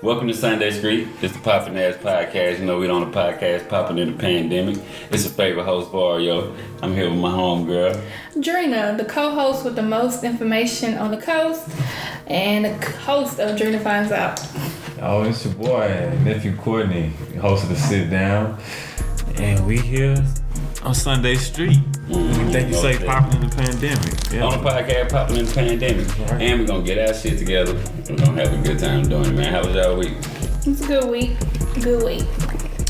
Welcome to Sunday Street. It's the Poppin' Ass Podcast. You know we on the podcast Poppin' in the Pandemic. It's a favorite host for yo. I'm here with my homegirl, Drina, the co-host with the most information on the coast, and the host of Drina Finds Out. Oh, it's your boy, nephew Courtney, host of the Sit Down, and we here on Sunday Street. We think you say Poppin' in the Pandemic. Yeah. On the podcast Poppin' in the Pandemic. Right. And we're gonna get our shit together. We're gonna have a good time doing it, man. How was y'all week? It's a good week. Good week.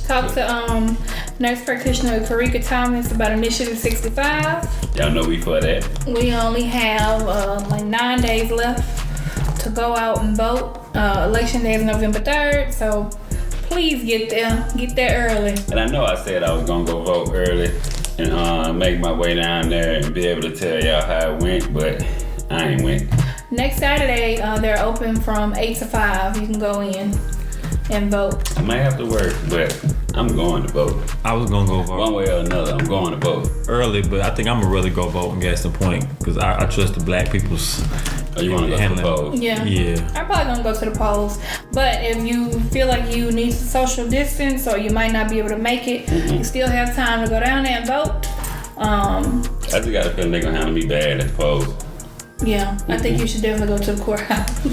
Talked to nurse practitioner Karika Thomas about Initiative 65. Y'all know we for that. We only have like 9 days left to go out and vote. Election day is November 3rd, so please get there early. And I know I said I was gonna go vote early and make my way down there and be able to tell y'all how it went, but I ain't went. Next Saturday, they're open from 8 to 5. You can go in and vote. I might have to work, but I'm going to vote. I was going to go vote. One way or another, I'm going to vote. Early, but I think I'm going to really go vote and get the point, because I trust the black people's... Oh, you want to go to the polls? Yeah. I'm probably going to go to the polls. But if you feel like you need social distance or you might not be able to make it, you still have time to go down there and vote. I just got a feeling they're going to handle me bad at the polls. Yeah, I think you should definitely go to the courthouse.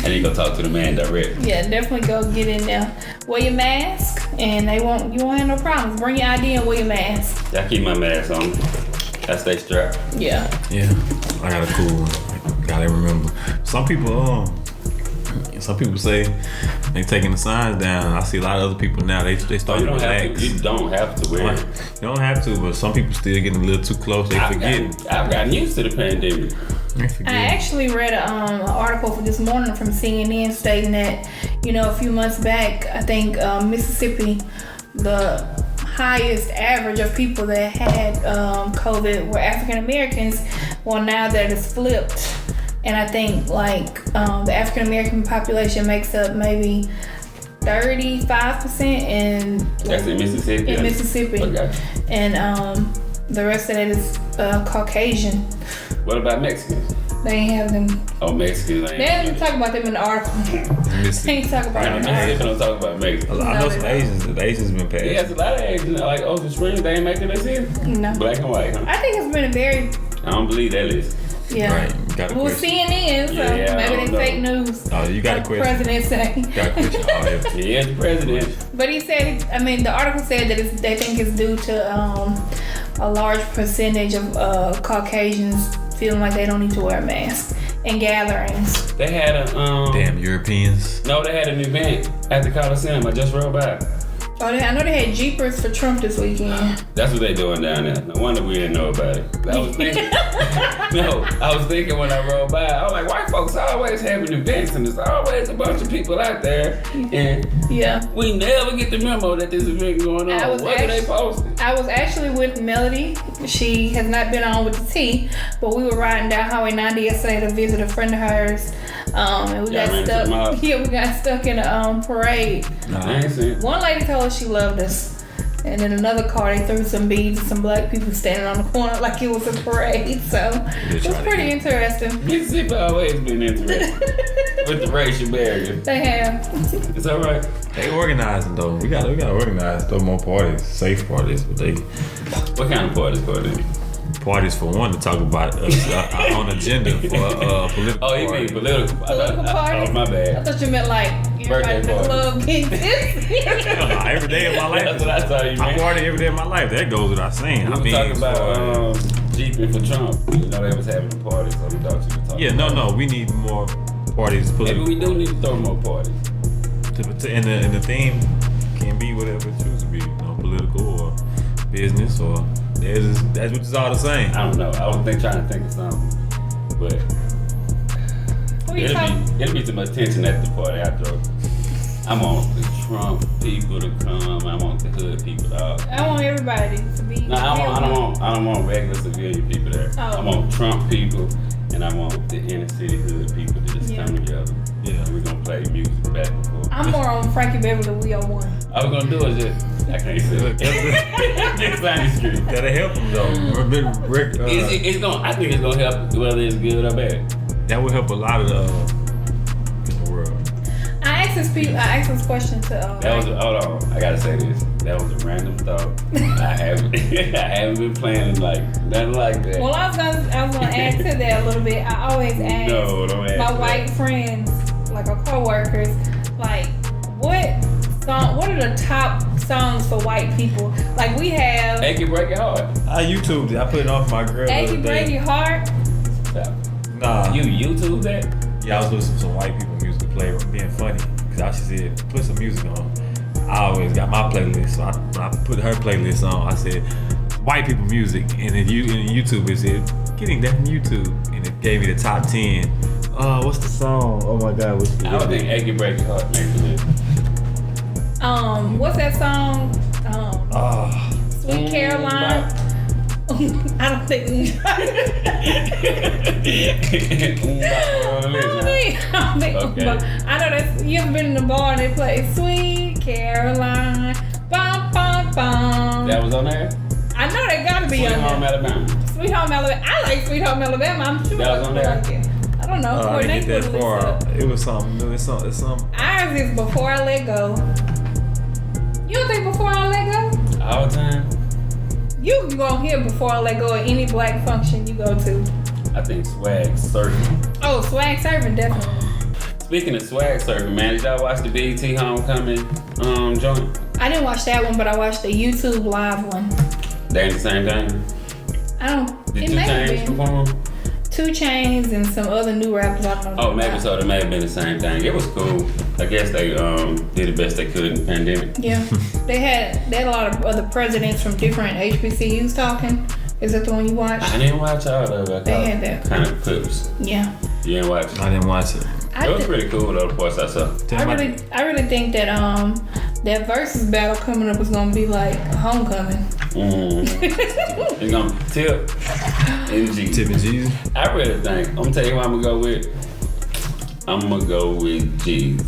And you go talk to the man direct. Yeah, definitely go get in there. Wear your mask, and you won't have no problems. Bring your ID and wear your mask. I keep my mask on. I stay strapped. Yeah. Yeah, I got a cool one. Gotta remember. Some people say they taking the signs down. I see a lot of other people now. They start to relax. You don't have to wear it. You don't have to, but some people still getting a little too close. They forget. I've gotten used to the pandemic. I actually read an article for this morning from CNN stating that, a few months back, I think Mississippi, the highest average of people that had COVID were African Americans. Well, now that it's flipped, and I think the African American population makes up maybe 35% in that's in Mississippi. In Mississippi, okay. And the rest of that is Caucasian. What about Mexicans? They ain't have them. Oh, Mexicans. They didn't talk about them in the article. They ain't talk about them. Mississippi don't talk about Mexicans. I know some Asians. The Asians been passed. Yeah, it's a lot of Asians. Like Ocean Springs, they ain't making this in. No. Black and white, huh? I think it's been a very... I don't believe that list. Yeah. Right. Well, CNN, so maybe they fake news. Oh, you got a question. The president say. Got a question. Oh, yeah. Yeah, the president. But he said, the article said that they think it's due to a large percentage of Caucasians feeling like they don't need to wear a mask in gatherings. They had a damn Europeans. No, they had an event at the Coliseum. I just rode by. Oh, I know they had Jeepers for Trump this weekend. That's what they doing down there. No wonder we didn't know about it. I was thinking when I rode by, I was like, white folks always having events and there's always a bunch of people out there. And we never get the memo that this event going on. What are they posting? I was actually with Melody. She has not been on with the T, but we were riding down Highway 90 yesterday to visit a friend of hers. And we got stuck. Yeah, we got stuck in a parade. No, I ain't seen it. One lady told us she loved us. And in another car, they threw some beads and some black people standing on the corner like it was a parade. So it was pretty interesting. Mississippi always been interesting with the racial barrier. They have. It's all right. They organizing though. We gotta organize throw more parties, safe parties. But what kind of parties for them? Parties for one to talk about our own agenda for political. Oh, you mean political? Political parties? Oh, my bad. I thought you meant like everybody in the club getting every day of my life. That's what I thought you meant. I party every day of my life. That goes without saying. We were talking about Jeeping for Trump. They was having a party, so we thought you were talking about no. We need more parties. Maybe we do need to throw more parties. And the theme can be whatever it chooses to be. Political or business or... That's what it's all the same. I don't know. I was trying to think of something, but it'll be too much tension at the party after. I want the Trump people to come. I want the hood people to. I want everybody to be. No, I don't want regular civilian people there. Oh. I want Trump people, and I want the inner city hood people to just come together. Yeah, and we're gonna play music back and forth. I'm more on Frankie Beverly Wheel 1. All we're gonna do is just. I can't say it. Next Sunday Street. That'll help them though. It's gonna. I think it's gonna help whether it's good or bad. That will help a lot of in the world. I asked asked this question to. That was hold on. I gotta say this. That was a random thought. I haven't been planning like nothing like that. Well, I was gonna add to that a little bit. I always ask don't ask my that. white friends, like our coworkers, like what are the top songs for white people? Like we have Achy Break Your Heart. I YouTubed it. I put it on for my girl. Achy Break Your Heart. Nah. You YouTube that? Yeah, I was listening to some white people music to play, being funny. Cause I said, put some music on. I always got my playlist, so when I put her playlist on, I said, white people music. And then in YouTube, it said, getting that from YouTube. And it gave me the top 10. What's the song? Oh my God, what's the I would think Achy Break Your Heart makes it. What's that song? Sweet Caroline. I don't think. I know that you ever been in the bar and they play Sweet Caroline. Bum, bum, bum. That was on there? I know they gotta be Sweet on Home there. Alabama. Sweet Home Alabama. I like Sweet Home Alabama. I'm sure That was on there? like it. I don't know. I didn't get that far. It was something new. It's something. Ours is Before I Let Go. You don't think Before I Let Go? All the time? You can go here Before I Let Go at any black function you go to. I think Swag Surfing. Oh, Swag Surfing, definitely. Speaking of Swag Surfing, man, did y'all watch the BET Homecoming joint? I didn't watch that one, but I watched the YouTube live one. They ain't the same thing? I don't. Did It 2 may have Chainz been perform? 2 Chainz and some other new rappers. I don't know. Oh, maybe so. It may have been the same thing. It was cool. I guess they did the best they could in the pandemic. Yeah, they had a lot of other presidents from different HBCUs talking. Is that the one you watched? I didn't watch all of it. They had that. Kind of clips. Yeah. You didn't watch it? I didn't watch it. It was pretty cool though, the parts I saw. I really think that that versus battle coming up is gonna be like Homecoming. It's gonna be Tip and G. Tip and G. I really think I'm gonna tell you who I'm gonna go with. I'm gonna go with Jeezy.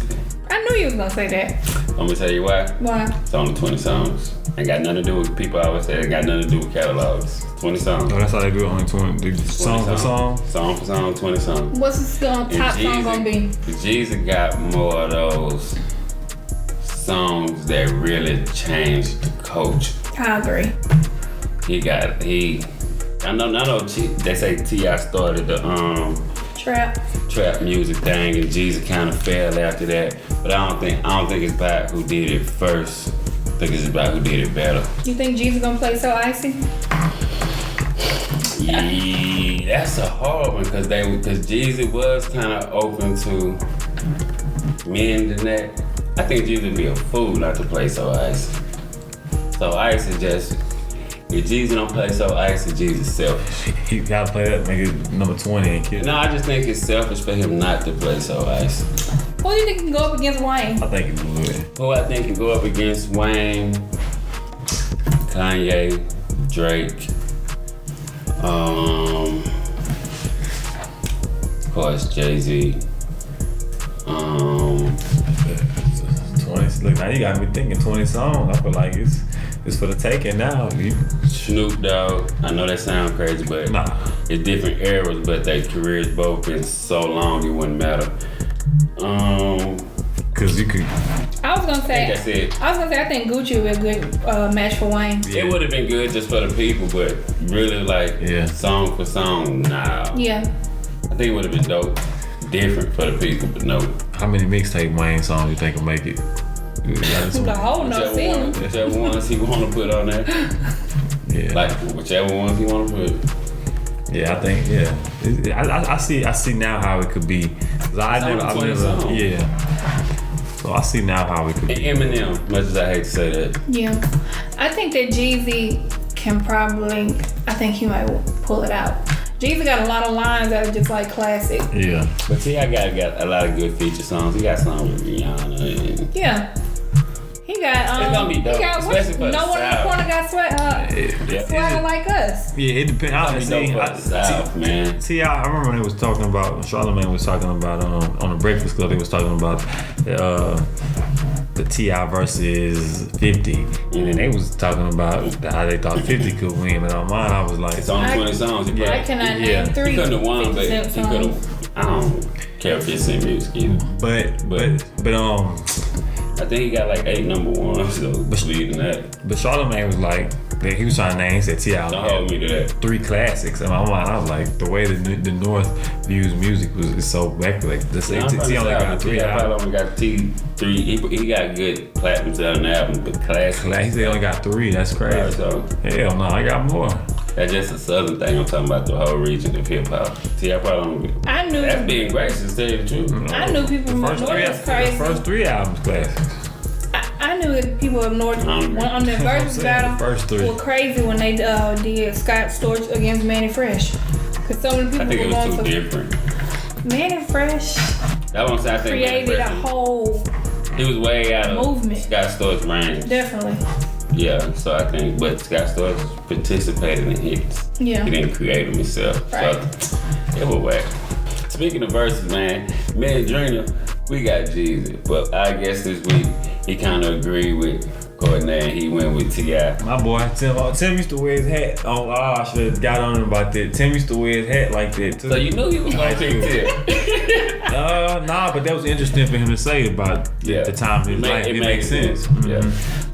I knew you was gonna say that. I'm gonna tell you why. Why? It's only 20 songs. Ain't got nothing to do with people always say it got nothing to do with catalogs. 20 songs. Oh, that's how they do it, only 20. Song for song? Song for song, 20 songs. What's this top song gonna be? Jeezy got more of those songs that really changed the culture. I agree. I know they say T.I. started the trap music thing, and Jeezy kind of fell after that. But I don't think it's about who did it first. I think it's about who did it better. You think Jeezy gonna play So Icy? Yeah, that's a hard one because Jeezy was kind of open to men than that. I think Jeezy would be a fool not to play So Icy. So Icy just. If Jeezy don't play So Icy, Jeezy's selfish. He gotta play that, make it number 20 and kill. No, I just think it's selfish for him not to play So Icy. Who do you think can go up against Wayne? I think he would. Who I think can go up against Wayne, Kanye, Drake, of course Jay-Z. 20. Look, now you got me thinking 20 songs. I feel like it's for the taking now. Snoop Dogg. I know that sounds crazy, but it's different eras. But their careers both been so long, it wouldn't matter. Cause you could. I was gonna say. I think Gucci would be a good match for Wayne. Yeah. It would have been good just for the people, but really song for song, nah. Yeah. I think it would have been dope, different for the people, but no. How many mixtape Wayne songs you think will make it? The whole no scene. Whichever ones he want to put on there. Yeah. Like whichever ones he want to put. Yeah, I think I see now how it could be. Cause I never. Yeah. So I see now how it could be. And Eminem, much as I hate to say that. Yeah, I think that Jeezy can probably. I think he might pull it out. Jeezy got a lot of lines that are just like classic. Yeah. But T.I. got a lot of good feature songs. He got songs with Rihanna. And yeah. He got. It's gonna be dope, especially for no one in the corner got swagger like us. Yeah, it depends. Man. T.I. I remember when they was talking about Charlamagne was talking about on the Breakfast Club. They was talking about the T.I. versus 50, and then they was talking about how they thought 50 could win. But on mine, I was like, it's only 20 songs. I cannot name 3. He couldn't have won, but he could have. care for sing music either. But I think he got like 8 number ones, so leading that. But Charlamagne was like, he was trying to name, he said T.I. Don't hold me to that. 3 classics. And I was like, the way the North views music is so back. Like, T only got 3 albums. Only got T3. He got good platinum selling albums, but classics. He said he only got 3. That's crazy. Right, so hell no, I got more. That's just a southern thing. I'm talking about the whole region of hip hop. T.I. probably don't. I knew. That's being racist, to tell you the truth. I knew people from North was crazy. The first 3 albums classics. I knew that people up north on the versus battle were crazy when they did Scott Storch against Manny Fresh. Cause so many people I think were it going was for too different. Manny Fresh. That one I think created a whole he was way out of movement. Scott Storch's range. Definitely. Yeah, so I think, but Scott Storch participated in hits. Yeah. He didn't create them himself. Right. So it was whack. Speaking of verses, man, me and Drina, we got Jeezy, but I guess this week he kind of agreed with Courtney and he went with T.I. My boy, Tim used to wear his hat. I should have got on him about that. Tim used to wear his hat like that too. So you knew he was going to pick Tim. Nah, but that was interesting for him to say about the time of his life. It makes sense. Yeah.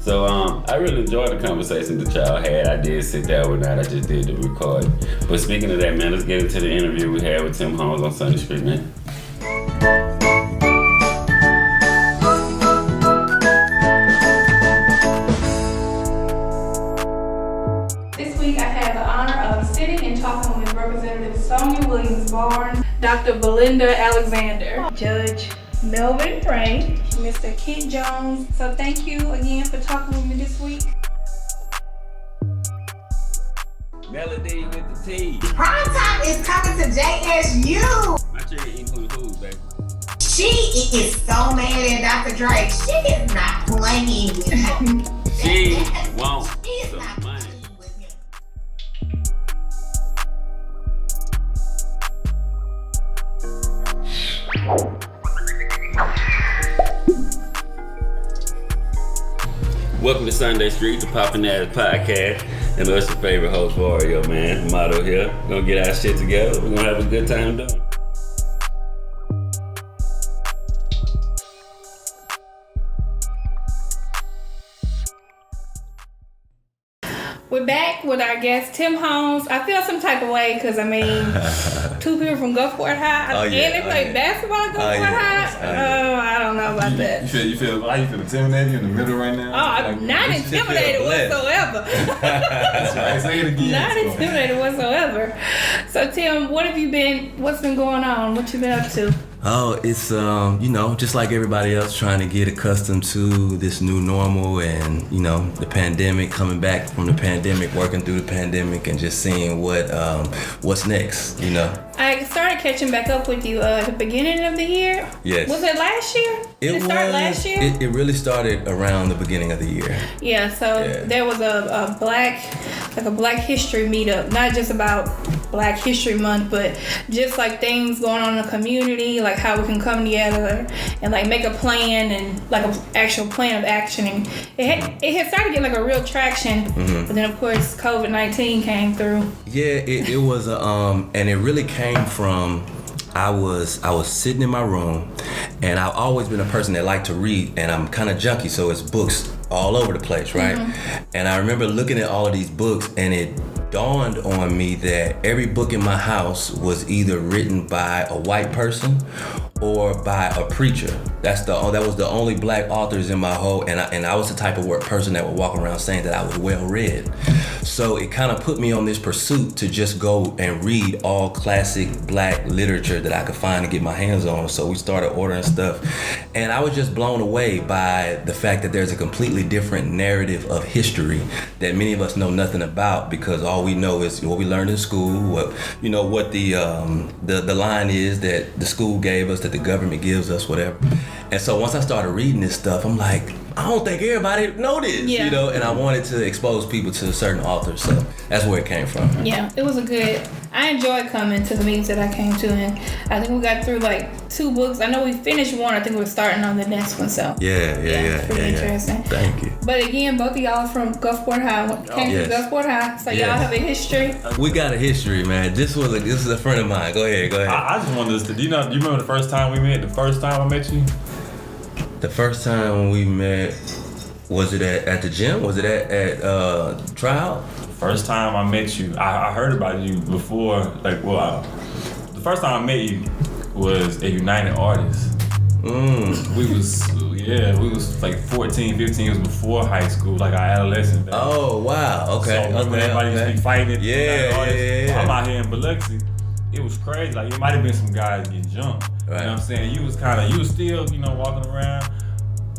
So I really enjoyed the conversation that y'all had. I did sit down with that. I just did the recording. But speaking of that, man, let's get into the interview we had with Tim Holmes on Sunday Street, man. This week I had the honor of sitting and talking with Representative Sonia Williams-Barnes, Dr. Belinda Alexander, Judge Melvin Rain, Mr. Kent Jones. So thank you again for talking with me this week. Melody with the T. Prime time is coming to JSU. My chick eating who's baby. She is so mad at Dr. Drake. She is not playing with him. She won't. She is some not money. playing with him. Welcome to Sunday Street, the Poppin' Ass Podcast. And it's your favorite host, Wario, man. Motto here. We're gonna get our shit together. We're gonna have a good time doing it. We're back with our guest, Tim Holmes. I feel some type of way because, I mean, 2 people from Gulfport High. Oh, yeah. And they play basketball at Gulfport High. I don't know about that. You feel how you feel intimidated? You in the middle right now? Oh, I'm not intimidated whatsoever. That's right. Say it again. Not intimidated whatsoever. So, Tim, what's been going on? What you been up to? Oh, it's just like everybody else, trying to get accustomed to this new normal, and the pandemic, coming back from the pandemic, working through the pandemic, and just seeing what's next. I started catching back up with you at the beginning of the year. Yes. Was it last year? Did it start last year? It really started around the beginning of the year. Yeah. So there was a black history meetup, not just about Black History Month, but just like things going on in the community, like how we can come together and like make a plan and like an actual plan of action. And it had started getting like a real traction, but then of course COVID-19 came through. Yeah, it was and it really came from I was sitting in my room, and I've always been a person that liked to read, and I'm kind of junky, so it's books all over the place, right? And I remember looking at all of these books, and it dawned on me that every book in my house was either written by a white person or by a preacher. That was the only black authors in my whole, and I was the type of person that would walk around saying that I was well read. So it kind of put me on this pursuit to just go and read all classic black literature that I could find and get my hands on. So we started ordering stuff, and I was just blown away by the fact that there's a completely different narrative of history that many of us know nothing about, because all we know is what we learned in school, what the line is that the school gave us, that the government gives us, whatever. And so once I started reading this stuff, I'm like, I don't think everybody know this, and I wanted to expose people to certain authors, so that's where it came from. Yeah, it was I enjoyed coming to the meetings that I came to, and I think we got through like 2 books. I know we finished one. I think we're starting on the next one. So Yeah. pretty interesting. Thank you. But again, both of y'all are from Gulfport High. Came yes. from Gulfport High, so Yes. y'all have a history. We got a history, man. This is a friend of mine. Go ahead. I just wanted to. Do you remember the first time we met? The first time I met you? The first time we met, was it at the gym? Was it at Tryout? First time I met you, I heard about you before. The first time I met you was at United Artists. We was like 14, 15. It was before high school, like our adolescent days. Oh wow. Okay. So remember everybody used to be fighting at United Artists? Yeah. I'm out here in Biloxi. It was crazy. Like it might have been some guys getting jumped. Right. You know what I'm saying? You was still, walking around.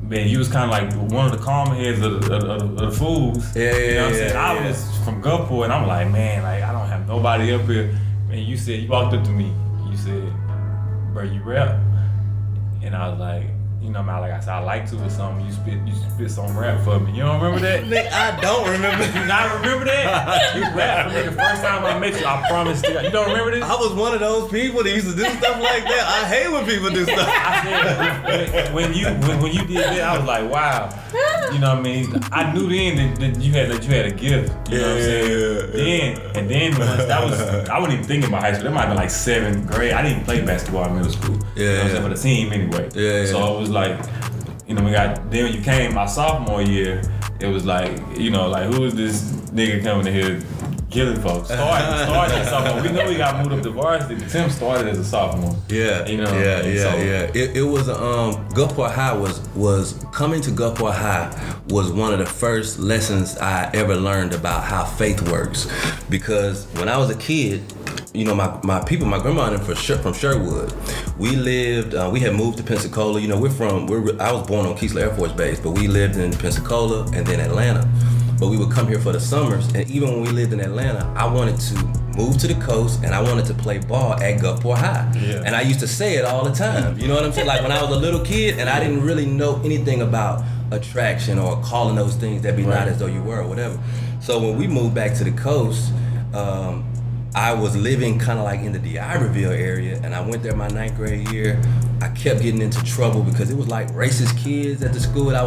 Man, you was kind of like one of the calm heads of the fools. Yeah, You know what I'm saying? yeah. I was from Gulfport, and I'm like, man, like I don't have nobody up here. And you walked up to me. You said, bro, you rap? And I was like, like I said, I like to or something. You spit some rap for me. You don't remember that? I don't remember. You not remember that? You rap for me the first time I met you. I promise you. You don't remember this? I was one of those people that used to do stuff like that. I hate when people do stuff. I said, when you did that, I was like, wow. You know what I mean? I knew then that you had a gift. You know what I'm saying? Then I wasn't even thinking about high school. That might have been like 7th grade. I didn't even play basketball in middle school. You know what I'm saying? For the team anyway. So it was like, then when you came my sophomore year, it was like, who is this nigga coming in here killing folks? Started as a sophomore. We know we got moved up to varsity. Tim started as a sophomore. Yeah. It was Gulfport High was coming to Gulfport High was one of the first lessons I ever learned about how faith works, because when I was a kid, my grandma and them from Sherwood. We lived, we had moved to Pensacola. I was born on Keesler Air Force Base, but we lived in Pensacola and then Atlanta. But we would come here for the summers, and even when we lived in Atlanta, I wanted to move to the coast and I wanted to play ball at Gulfport High. Yeah. And I used to say it all the time. You know what I'm saying? Like when I was a little kid and I didn't really know anything about attraction or calling those things that be not as though you were or whatever. So when we moved back to the coast, I was living kind of like in the D'Iberville area, and I went there my 9th grade year. I kept getting into trouble because it was like racist kids at the school. I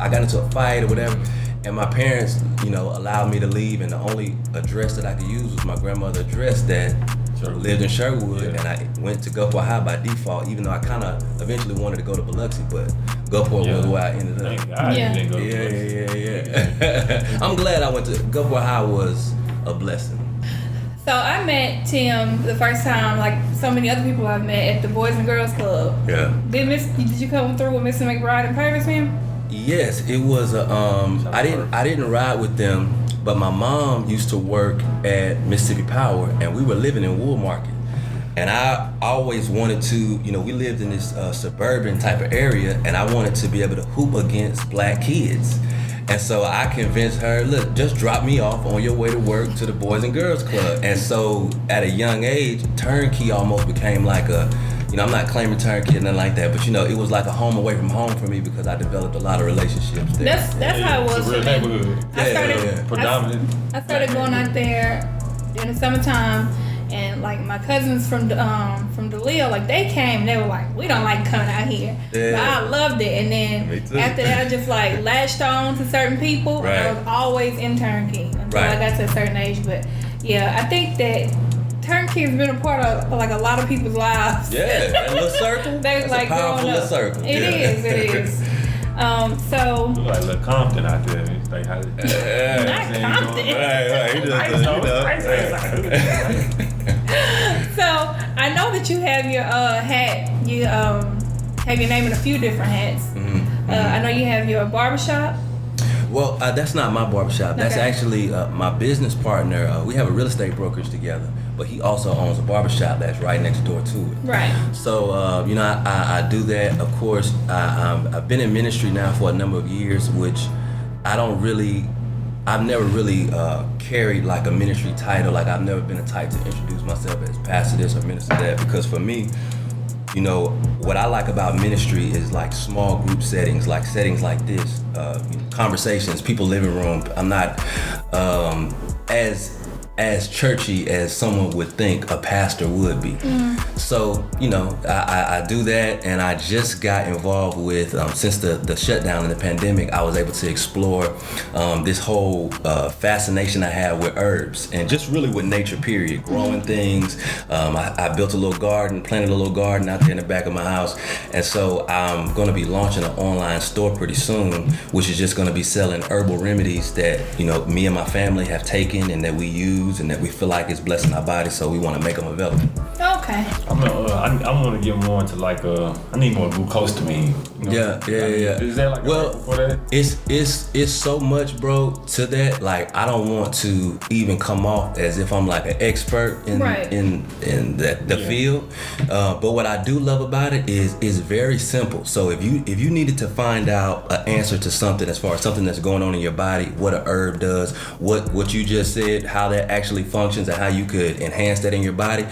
got into a fight or whatever, and my parents, allowed me to leave, and the only address that I could use was my grandmother's address that lived in Sherwood, and I went to Gulfport High by default, even though I kind of eventually wanted to go to Biloxi, but Gulfport was where I ended up. Thank God you didn't go to Biloxi. Yeah. I'm glad I went to Gulfport High. Was a blessing. So I met Tim the first time, like so many other people I've met, at the Boys and Girls Club. Yeah. Did you come through with Mr. McBride and Purvis, man? Yes, it was I didn't ride with them, but my mom used to work at Mississippi Power, and we were living in Wool Market. And I always wanted to, we lived in this suburban type of area, and I wanted to be able to hoop against black kids. And so I convinced her, look, just drop me off on your way to work to the Boys and Girls Club. And so at a young age, turnkey almost became like I'm not claiming turnkey or nothing like that, but it was like a home away from home for me because I developed a lot of relationships there. That's how it was. It's a real for me. neighborhood. Predominant. I started going out there in the summertime, and like my cousins from DeLeo, like they came, they were like, we don't like coming out here. Yeah. But I loved it, and Me then too. after that I just like latched on to certain people, Right. and I was always in turnkey until Right. I got to a certain age. But yeah, I think that turnkey has been a part of like a lot of people's lives. Yeah, that little circle. They That's like a powerful growing little up. circle. It is. So Look like Lil Compton out there. It's like how not Compton. Right. So I know that you have your hat. You have your name in a few different hats. I know you have your barbershop. Well, that's not my barbershop. That's Okay. actually my business partner. We have a real estate brokerage together, but he also owns a barbershop that's right next door to it. Right. So, I do that. Of course, I've been in ministry now for a number of years, which I've never really carried like a ministry title. Like I've never been a type to introduce myself as pastor this or minister that, because for me, what I like about ministry is like small group settings like this, conversations, people living room. I'm not as as churchy as someone would think a pastor would be. So, you know, I do that, and I just got involved with, since the shutdown and the pandemic, I was able to explore this whole fascination I have with herbs and just really with nature, period. Growing things. I built a little garden, planted a little garden out there in the back of my house. And so I'm going to be launching an online store pretty soon, which is just going to be selling herbal remedies that, you know, me and my family have taken and that we use and that we feel like is blessing our body. So we want to make them available. Okay. I want to get more into like I need more glucosamine. You know? Yeah. Is that like well, for that? It's so much, bro, to that. Like, I don't want to even come off as if I'm like an expert in the field. But what I do love about it is very simple. So if you needed to find out an answer to something as far as something that's going on in your body, what a herb does, what you just said, how that actually functions, and how you could enhance that in your body,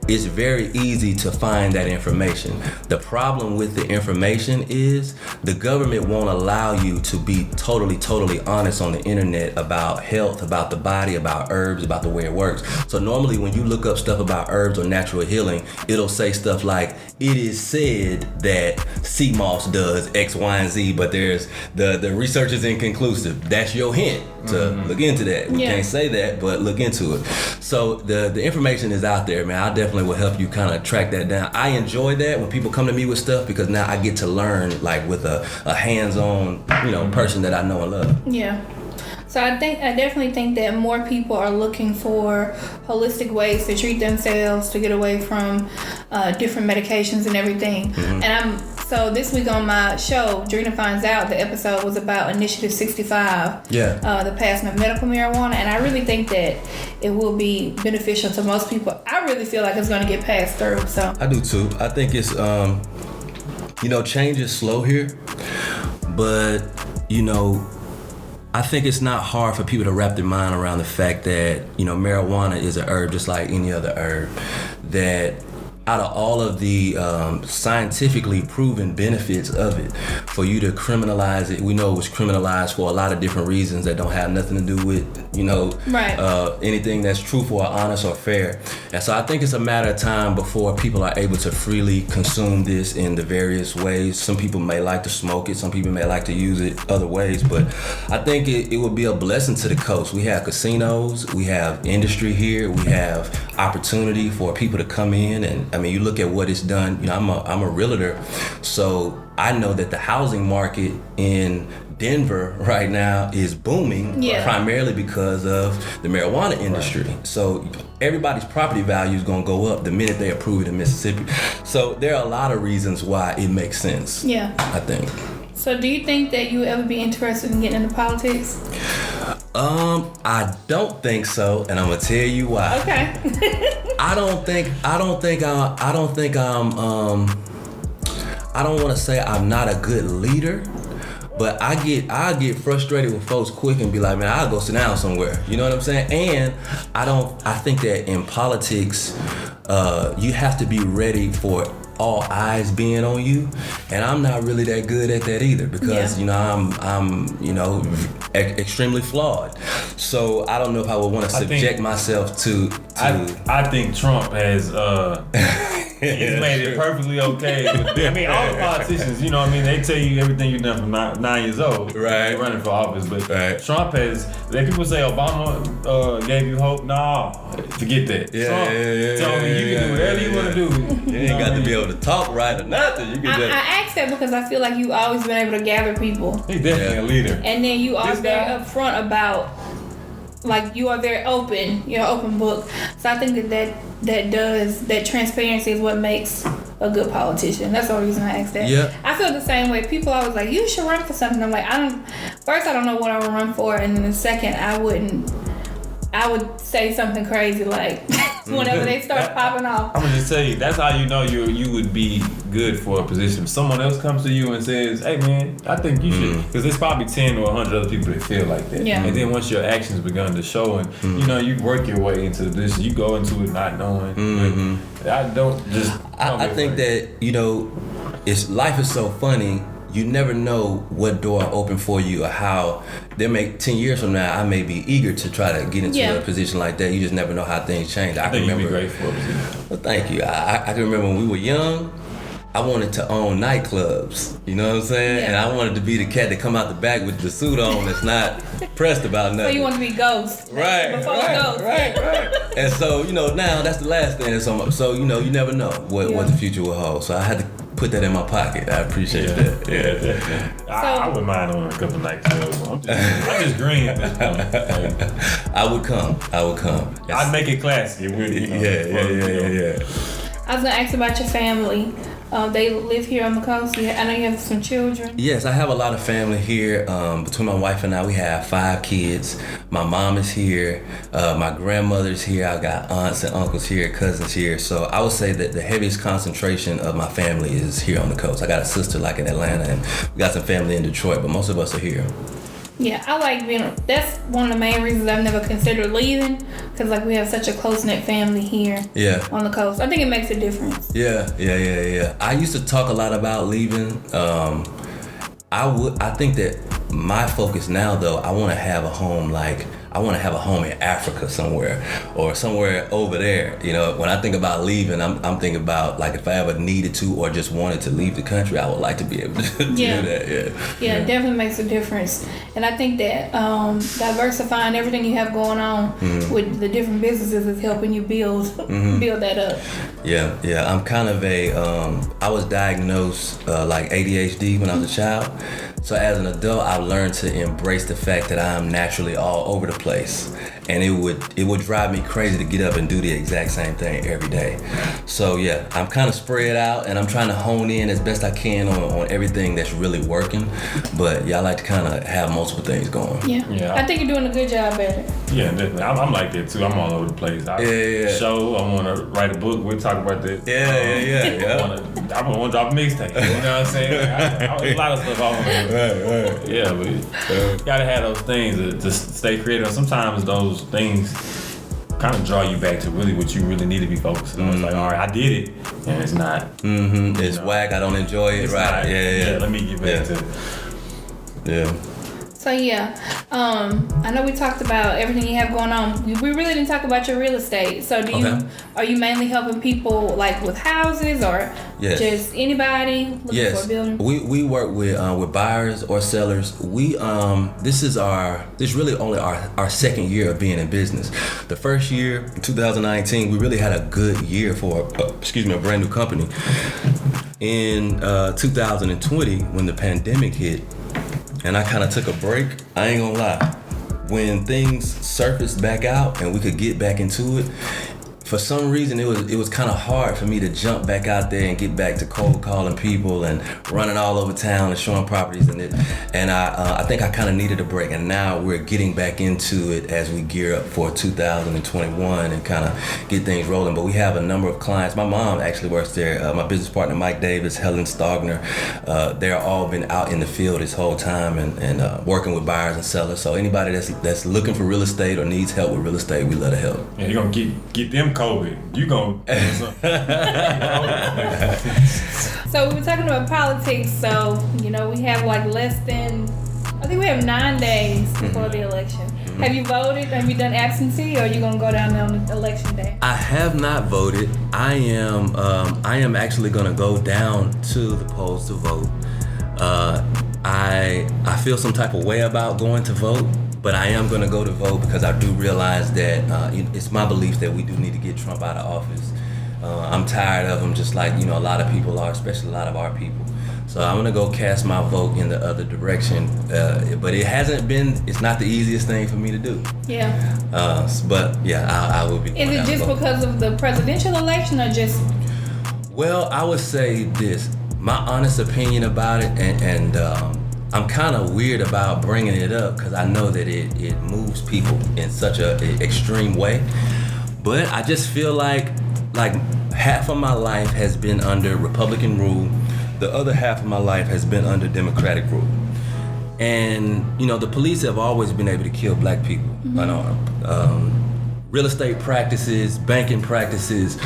it's very easy to find that information. The problem with the information is the government won't allow you to be totally honest on the internet about health, about the body, about herbs, about the way it works. So normally when you look up stuff about herbs or natural healing, it'll say stuff like, it is said that sea moss does X, Y, and Z, but there's the research is inconclusive. That's your hint to look into that. We can't say that, but look into it. So the information is out there, man. I definitely will help you kind of track that down. I enjoy that when people come to me with stuff, because now I get to learn like with a hands-on, you know, person that I know and love. Yeah. So I definitely think that more people are looking for holistic ways to treat themselves, to get away from different medications and everything. And so this week on my show, Drina Finds Out, the episode was about Initiative 65, the passing of medical marijuana, and I really think that it will be beneficial to most people. I really feel like it's going to get passed through. So I do too. I think it's you know, change is slow here, but you know, I think it's not hard for people to wrap their mind around the fact that, you know, marijuana is a herb just like any other herb, that out of all of the scientifically proven benefits of it, for you to criminalize it, we know it was criminalized for a lot of different reasons that don't have nothing to do with, you know, anything that's truthful or honest or fair. And so I think it's a matter of time before people are able to freely consume this in the various ways. Some people may like to smoke it, some people may like to use it other ways, but I think it would be a blessing to the coast. We have casinos, we have industry here, we have opportunity for people to come in, and I mean, you look at what it's done. You know, I'm a realtor, so I know that the housing market in Denver right now is booming, primarily because of the marijuana industry. So everybody's property value is gonna go up the minute they approve it in Mississippi. So there are a lot of reasons why it makes sense. Yeah, I think. So do you think that you would ever be interested in getting into politics? I don't think so, and I'm gonna tell you why. Okay. I don't want to say I'm not a good leader, but I get frustrated with folks quick and be like, man, I'll go sit down somewhere. You know what I'm saying? And I think that in politics, you have to be ready for all eyes being on you, and I'm not really that good at that either, because you know, I'm you know, extremely flawed. So I don't know if I would want to subject myself to I think Trump has he's made it perfectly okay. I mean, all the politicians, you know what I mean, they tell you everything you've done from 9 years old. Right. Running for office. But Trump has, like people say Obama gave you hope. Nah, forget that. Trump told me you can do whatever you want to do. You ain't got to be able to talk right or nothing. You can I asked that because I feel like you've always been able to gather people. He's definitely a leader. And then you are very upfront about, like, you are very open. You're an open book. So I think that transparency is what makes a good politician. That's the only reason I asked that. Yeah. I feel the same way. People always like, you should run for something. I'm like, first I don't know what I would run for, and then the second I would say something crazy like whenever they start popping off. I'm gonna just tell you, that's how you know you would be good for a position. If someone else comes to you and says, hey man, I think you should, because there's probably 10 or 100 other people that feel like that. Yeah. And then once your actions begun to show, and you know, you work your way into this, you go into it not knowing. I don't just. I think that, you know, life is so funny. you never know what door open for you or how. 10 years from now, I may be eager to try to get into a position like that. You just never know how things change. I think you'd be great for it. Well, thank you. I can remember when we were young, I wanted to own nightclubs. You know what I'm saying? Yeah. And I wanted to be the cat that come out the back with the suit on that's not pressed about nothing. So you want to be Ghost. Right, Ghost. right. And so, now that's the last thing that's on my, so, you never know what the future will hold. So I had to put that in my pocket. I appreciate that. Yeah. I wouldn't mind owning a couple nightclubs. I'm just green at this point. I would come. I'd make it classy. Yeah. I was gonna ask about your family. They live here on the coast. I know you have some children. Yes, I have a lot of family here. Between my wife and I, we have 5 kids. My mom is here. My grandmother's here. I got aunts and uncles here, cousins here. So I would say that the heaviest concentration of my family is here on the coast. I got a sister like in Atlanta, and we got some family in Detroit, but most of us are here. Yeah, I like being. That's one of the main reasons I've never considered leaving, because like we have such a close knit family here. Yeah. On the coast, I think it makes a difference. Yeah. I used to talk a lot about leaving. I think that my focus now, though, I want to have a home in Africa somewhere, or somewhere over there. When I think about leaving, I'm thinking about like if I ever needed to or just wanted to leave the country, I would like to be able to do that. Yeah, it definitely makes a difference. And I think that diversifying everything you have going on with the different businesses is helping you build that up. Yeah. I'm kind of I was diagnosed like ADHD when I was a child. So as an adult, I've learned to embrace the fact that I'm naturally all over the place, and it would drive me crazy to get up and do the exact same thing every day. So yeah, I'm kind of spread out, and I'm trying to hone in as best I can on everything that's really working. But yeah, I like to kind of have multiple things going. Yeah. I think you're doing a good job at it. Yeah, definitely. I'm like that too. I'm all over the place. I want to write a book. We'll talk about this. I want to drop a mixtape. You know what I'm saying? A lot of stuff I want to do. Right. Yeah, but you gotta have those things to stay creative. Sometimes those things kind of draw you back to really what you really need to be focused on. It's like, all right, I did it, and it's not. It's whack. I don't enjoy it. Right. Not, yeah. Let me get back to. Yeah. So I know we talked about everything you have going on. We really didn't talk about your real estate. So are you mainly helping people like with houses or just anybody looking for a building? We work with buyers or sellers. This is really only our second year of being in business. The first year, 2019, we really had a good year for a brand new company. In 2020, when the pandemic hit, and I kind of took a break, I ain't gonna lie. When things surfaced back out and we could get back into it, for some reason it was kind of hard for me to jump back out there and get back to cold calling people and running all over town and showing properties and I think I kind of needed a break, and now we're getting back into it as we gear up for 2021 and kind of get things rolling. But we have a number of clients. My mom actually works there. My business partner Mike Davis, Helen Stogner, they're all been out in the field this whole time and working with buyers and sellers. So anybody that's looking for real estate or needs help with real estate, we let her help. Yeah, you're gonna get them COVID. You gonna So we were talking about politics. So we have like less than, I think we have 9 days before the election. Have you voted? Have you done absentee, or are you gonna go down there on election day? I have not voted. I am actually gonna go down to the polls to vote. I feel some type of way about going to vote, but I am going to go to vote because I do realize that it's my belief that we do need to get Trump out of office. I'm tired of him, just like a lot of people are, especially a lot of our people. So I'm going to go cast my vote in the other direction. But it's not the easiest thing for me to do. Yeah. But yeah, I will be. Is it just because of the presidential election, or just? Well, I would say this. My honest opinion about it, and I'm kind of weird about bringing it up because I know that it moves people in such an extreme way. But I just feel like half of my life has been under Republican rule. The other half of my life has been under Democratic rule. And, the police have always been able to kill black people unarmed. Real estate practices, banking practices,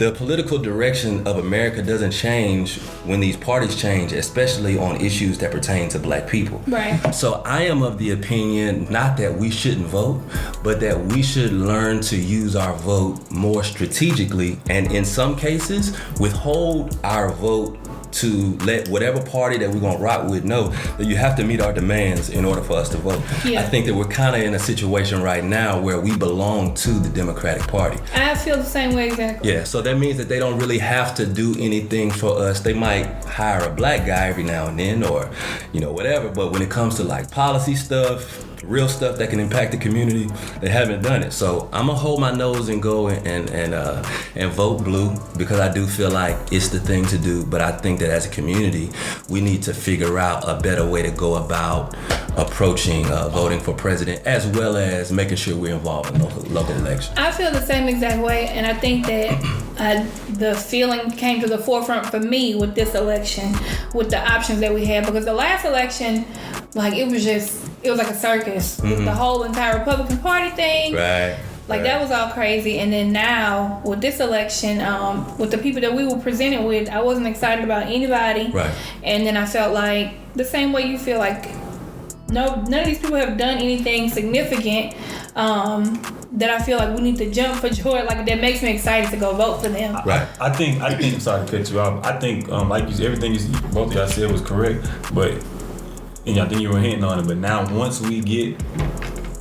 the political direction of America doesn't change when these parties change, especially on issues that pertain to black people. Right. So I am of the opinion, not that we shouldn't vote, but that we should learn to use our vote more strategically, and in some cases, withhold our vote to let whatever party that we're gonna rock with know that you have to meet our demands in order for us to vote. Yeah. I think that we're kind of in a situation right now where we belong to the Democratic Party. I feel the same way exactly. Yeah, so that means that they don't really have to do anything for us. They might hire a black guy every now and then, or whatever. But when it comes to like policy stuff, real stuff that can impact the community, they haven't done it. So I'm gonna hold my nose and go and vote blue, because I do feel like it's the thing to do. But I think that as a community, we need to figure out a better way to go about approaching voting for president, as well as making sure we're involved in local elections. I feel the same exact way, and I think that the feeling came to the forefront for me with this election, with the options that we had, because the last election, like it was like a circus. Mm-hmm. The whole entire Republican Party thing. Right. Like that was all crazy. And then now with this election, with the people that we were presented with, I wasn't excited about anybody. Right. And then I felt like the same way you feel, like none of these people have done anything significant that I feel like we need to jump for joy. Like that makes me excited to go vote for them. Right. I think. Sorry to cut you off. I think like you, everything both of y'all said was correct, but. And I think you were hinting on it, but now once we get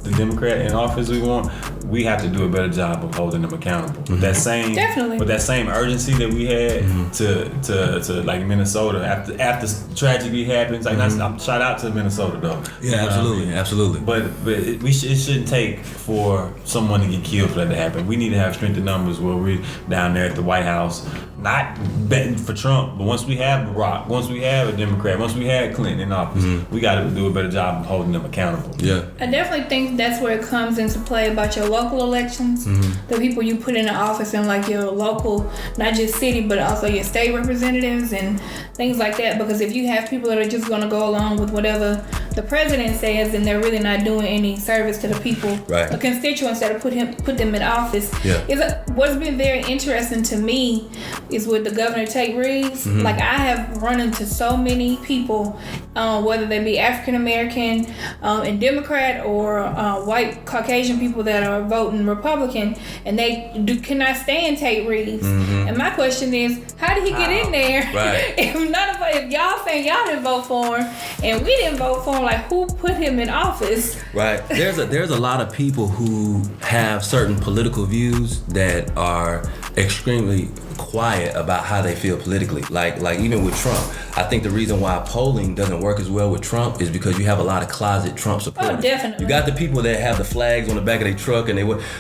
the Democrat in office we want, we have to do a better job of holding them accountable. Mm-hmm. Definitely. With that same urgency that we had to like Minnesota after tragedy happens. Like I'm shout out to Minnesota though. Yeah, absolutely. But it shouldn't take for someone to get killed for that to happen. We need to have strength in numbers where we down there at the White House, not betting for Trump, but once we have Barack, once we have a Democrat, once we have Clinton in office, we got to do a better job of holding them accountable. Yeah. I definitely think that's where it comes into play about your local elections, the people you put in the office in like your local, not just city, but also your state representatives and things like that. Because if you have people that are just going to go along with whatever the president says, then they're really not doing any service to the people, right, the constituents that have put them in office. Yeah. What's been very interesting to me is with the Governor Tate Reeves. Like I have run into so many people, whether they be African American and Democrat or white Caucasian people that are voting Republican, and they cannot stand Tate Reeves. And my question is, how did he get in there? Right. if y'all saying y'all didn't vote for him and we didn't vote for him, like who put him in office? Right. There's a lot of people who have certain political views that are extremely quiet about how they feel politically. Like even with Trump, I think the reason why polling doesn't work as well with Trump is because you have a lot of closet Trump supporters. Oh, definitely. You got the people that have the flags on the back of their truck,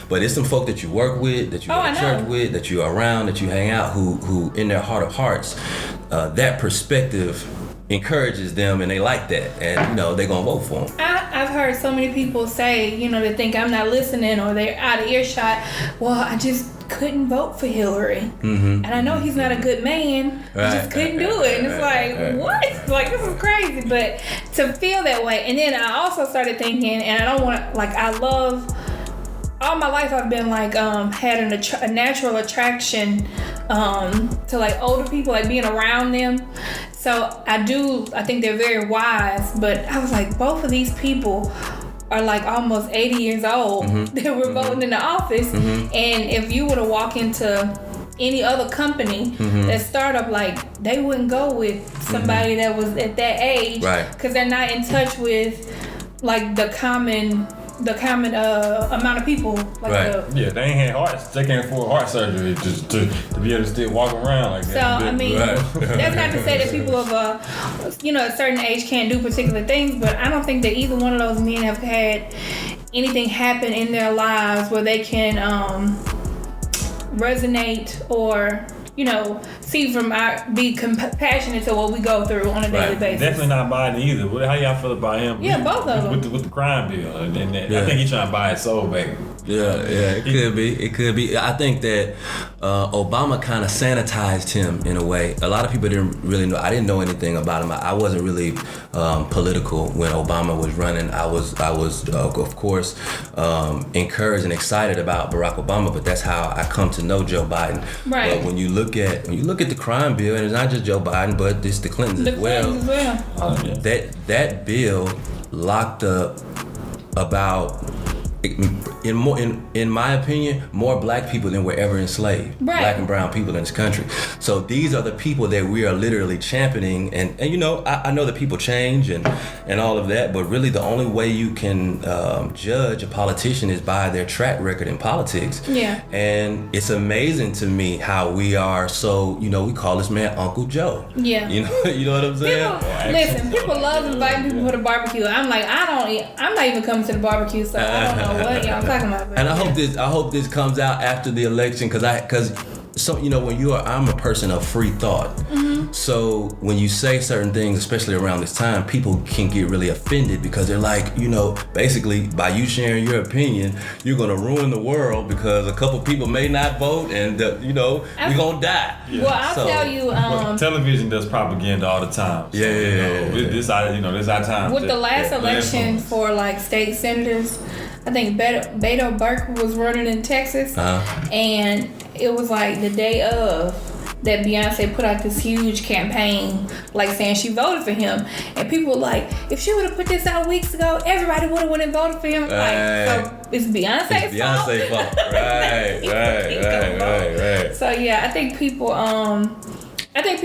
but it's some folk that you work with, that you go to church with, that you're around, that you hang out, who in their heart of hearts, that perspective encourages them and they like that, and they're gonna vote for him. I've heard so many people say, they think I'm not listening or they're out of earshot. Well, I just couldn't vote for Hillary, and I know he's not a good man. I just couldn't do it, and it's like, what? Like this is crazy. But to feel that way, and then I also started thinking, and I don't want to, I love. All my life I've been had a natural attraction to like older people, like being around them. So I think they're very wise, but I was like, both of these people are like almost 80 years old that were voting in the office. And if you were to walk into any other company that startup, like they wouldn't go with somebody that was at that age, right? Because they're not in touch with like the common amount of people. Right. They ain't had hearts. They can't afford heart surgery just to be able to still walk around like that. So, I mean, that's not to say that people of a certain age can't do particular things, but I don't think that either one of those men have had anything happen in their lives where they can resonate or be compassionate to what we go through on a daily basis. Definitely not Biden either. How y'all feel about him? Yeah, both of them. With the crime bill, and I think he's trying to buy his soul back. It could be. It could be. I think that Obama kind of sanitized him in a way. A lot of people didn't really know. I didn't know anything about him. I wasn't really political when Obama was running. I was of course encouraged and excited about Barack Obama, but that's how I come to know Joe Biden. Right. But when you look at the crime bill, and it's not just Joe Biden, but it's the Clintons as well. That bill locked up about, in my opinion, more black people than were ever enslaved. Right. Black and brown people in this country. So these are the people that we are literally championing. And you know, I know that people change and all of that, but really the only way you can judge a politician is by their track record in politics. Yeah. And it's amazing to me how we are so, you know, we call this man Uncle Joe. Yeah. You know what I'm saying? People love inviting people to the barbecue. I'm like, I'm not even coming to the barbecue, so I don't know what y'all talking about. And I hope this comes out after the election, because so, you know, I'm a person of free thought. Mm-hmm. So when you say certain things, especially around this time, people can get really offended because they're like, you know, basically by you sharing your opinion, you're gonna ruin the world because a couple people may not vote, and we're gonna die. Yeah. Well, I'll tell you. Well, television does propaganda all the time. So, this our time. With the last election for like state senators, I think Beto Burke was running in Texas, and it was like the day of that Beyonce put out this huge campaign, like saying she voted for him, and people were like, if she would have put this out weeks ago, everybody would have went and voted for him. Like, so it's Beyonce's fault. Right. So yeah, I think people. I think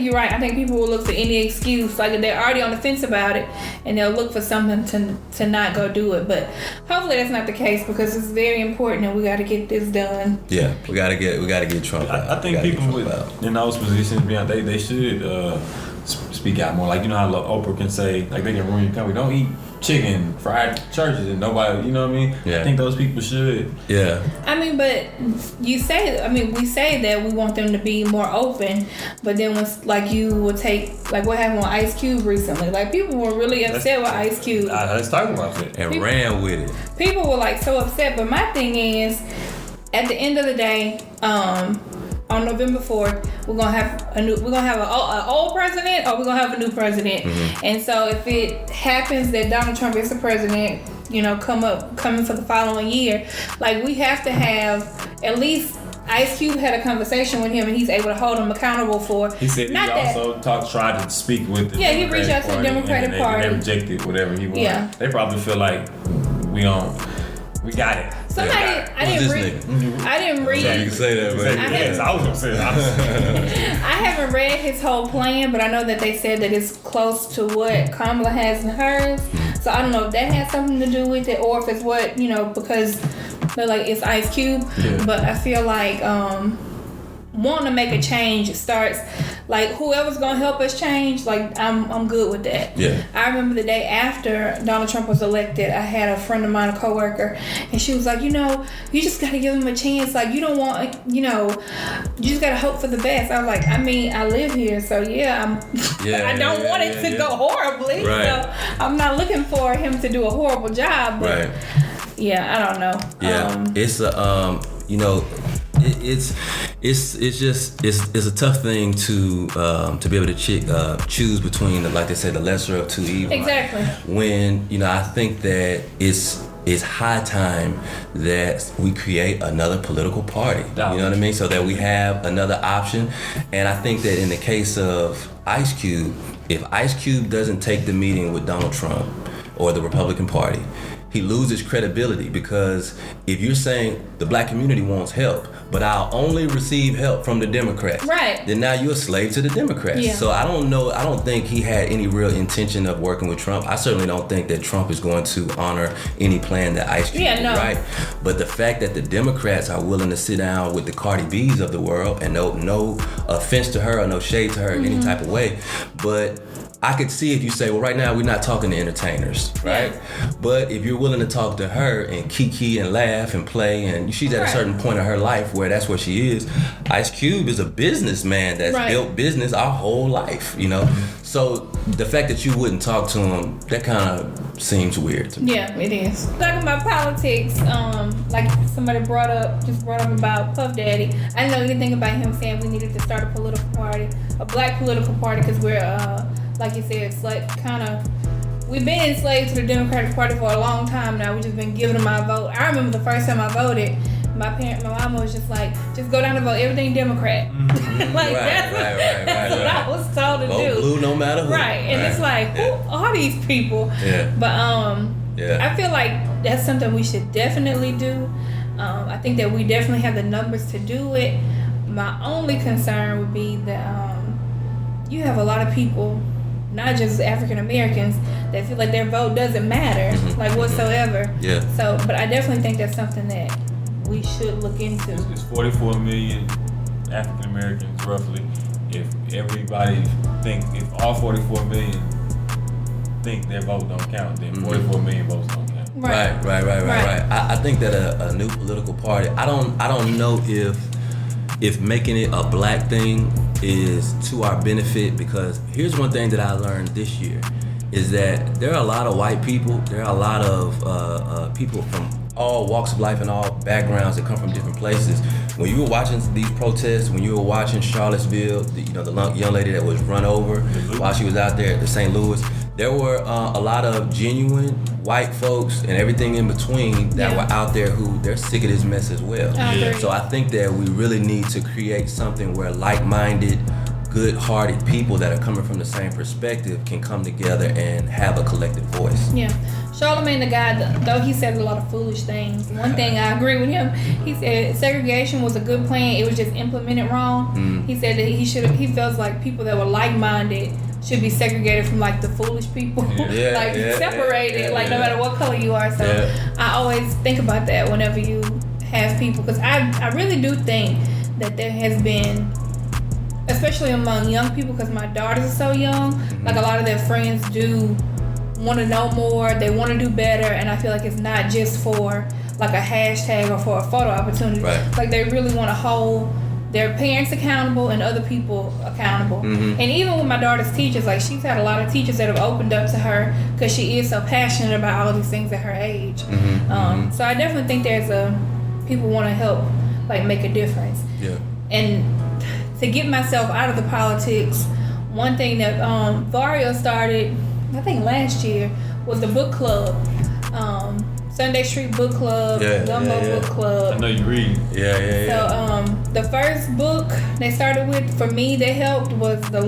you're right. I think people will look for any excuse, like they're already on the fence about it, and they'll look for something to not go do it. But hopefully that's not the case, because it's very important and we got to get this done. Yeah, we got to get Trump out. I think people in those positions, they should speak out more. Like, you know how Oprah can say, like, they can ruin your company. Don't eat chicken, fried churches, and nobody, you know what I mean? Yeah. I think those people should. Yeah. I mean, but we say that we want them to be more open, but then when, like, you would take, like, what happened with Ice Cube recently? Like, people were really upset with Ice Cube. Let's talk about it. And ran with it. People were, like, so upset, but my thing is, at the end of the day, on November 4th, we're gonna have an old president, or we're gonna have a new president. Mm-hmm. And so if it happens that Donald Trump is the president, you know, coming for the following year, like, we have to have at least Ice Cube had a conversation with him, and he's able to hold him accountable for. He said tried to speak with the he reached out to the Democratic Party. They rejected whatever he wanted. Yeah. They probably feel like we got it. I didn't read. So you can say that, but I was gonna say that. I haven't read his whole plan, but I know that they said that it's close to what Kamala has in hers. So I don't know if that has something to do with it, or if it's what, you know, because they're like, it's Ice Cube. Yeah. But I feel like wanting to make a change starts, like, whoever's gonna help us change, like, I'm good with that. Yeah. I remember the day after Donald Trump was elected, I had a friend of mine, a coworker, and she was like, you know, you just gotta give him a chance. Like, you don't want, you know, you just gotta hope for the best. I was like, I mean, I live here, so I don't want it to go horribly. Right. So I'm not looking for him to do a horrible job. But right. Yeah, I don't know. Yeah, it's a you know. It's a tough thing to be able to choose between, like they said, the lesser of two evils. Exactly. When, you know, I think that it's high time that we create another political party. You know what I mean? So that we have another option. And I think that in the case of Ice Cube, if Ice Cube doesn't take the meeting with Donald Trump or the Republican Party, he loses credibility, because if you're saying the black community wants help, but I'll only receive help from the Democrats, right? Then now you're a slave to the Democrats. Yeah. So I don't think he had any real intention of working with Trump. I certainly don't think that Trump is going to honor any plan that Ice Cube did, right? But the fact that the Democrats are willing to sit down with the Cardi B's of the world, and no offense to her or no shade to her in any type of way, but I could see if you say, well, right now we're not talking to entertainers, right? Yeah. But if you're willing to talk to her and kiki and laugh and play, and she's at a certain point of her life where that's where she is. Ice Cube is a businessman that's built business our whole life, you know? So the fact that you wouldn't talk to him, that kind of seems weird to me. Yeah, it is. Talking about politics, like somebody brought up about Puff Daddy. I didn't know anything about him saying we needed to start a political party, a black political party, because we're, like you said, it's like we've been enslaved to the Democratic Party for a long time now. We've just been giving them our vote. I remember the first time I voted, my mama was just like, just go down and vote everything Democrat. Like that's what I was told to vote do. Blue no matter who. Right, and it's like, who are these people? Yeah. But I feel like that's something we should definitely do. I think that we definitely have the numbers to do it. My only concern would be that you have a lot of people, not just African Americans, that feel like their vote doesn't matter, like whatsoever. Yeah. So, but I definitely think that's something that we should look into. It's 44 million African Americans roughly. If all 44 million think their vote don't count, then 44 million votes don't count. Right. I think that a new political party, I don't know if making it a black thing is to our benefit, because here's one thing that I learned this year is that there are a lot of white people, there are a lot of people from all walks of life and all backgrounds that come from different places. When you were watching these protests, when you were watching Charlottesville, the young lady that was run over while she was out there at the St. Louis, there were a lot of genuine white folks and everything in between that were out there who they're sick of this mess as well. So I think that we really need to create something where like-minded, good-hearted people that are coming from the same perspective can come together and have a collective voice. Yeah. Charlamagne the God, though he said a lot of foolish things, one thing I agree with him, he said segregation was a good plan, it was just implemented wrong. He said that he feels like people that were like-minded should be segregated from like the foolish people, separated, no matter what color you are. So I always think about that whenever you have people, because I really do think that there has been, especially among young people, because my daughters are so young, like a lot of their friends do want to know more, they want to do better, and I feel like it's not just for like a hashtag or for a photo opportunity. Like they really want to hold their parents accountable and other people accountable. And even with my daughter's teachers, like she's had a lot of teachers that have opened up to her because she is so passionate about all these things at her age. So I definitely think people want to help like make a difference. And to get myself out of the politics, one thing that Vario started, I think last year, was the book club. Sunday Street Book Club, Gumbo Book Club. I know you read. So the first book they started with, for me, that helped, was the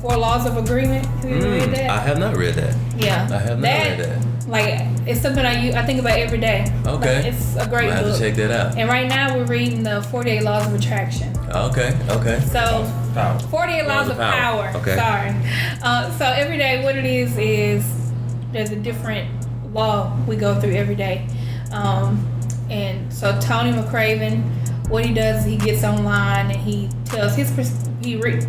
4 Laws of Agreement. Have you ever read that? I have not read that. Yeah. I have not read that. Like, it's something I think about every day. Okay. Like, it's a great book. I have to check that out. And right now we're reading the 48 Laws of Attraction. Okay. So, Power. 48 Laws of Power. Okay. Sorry. So every day, what it is there's a different law we go through every day. And so Tony McCraven, what he does is he gets online and he tells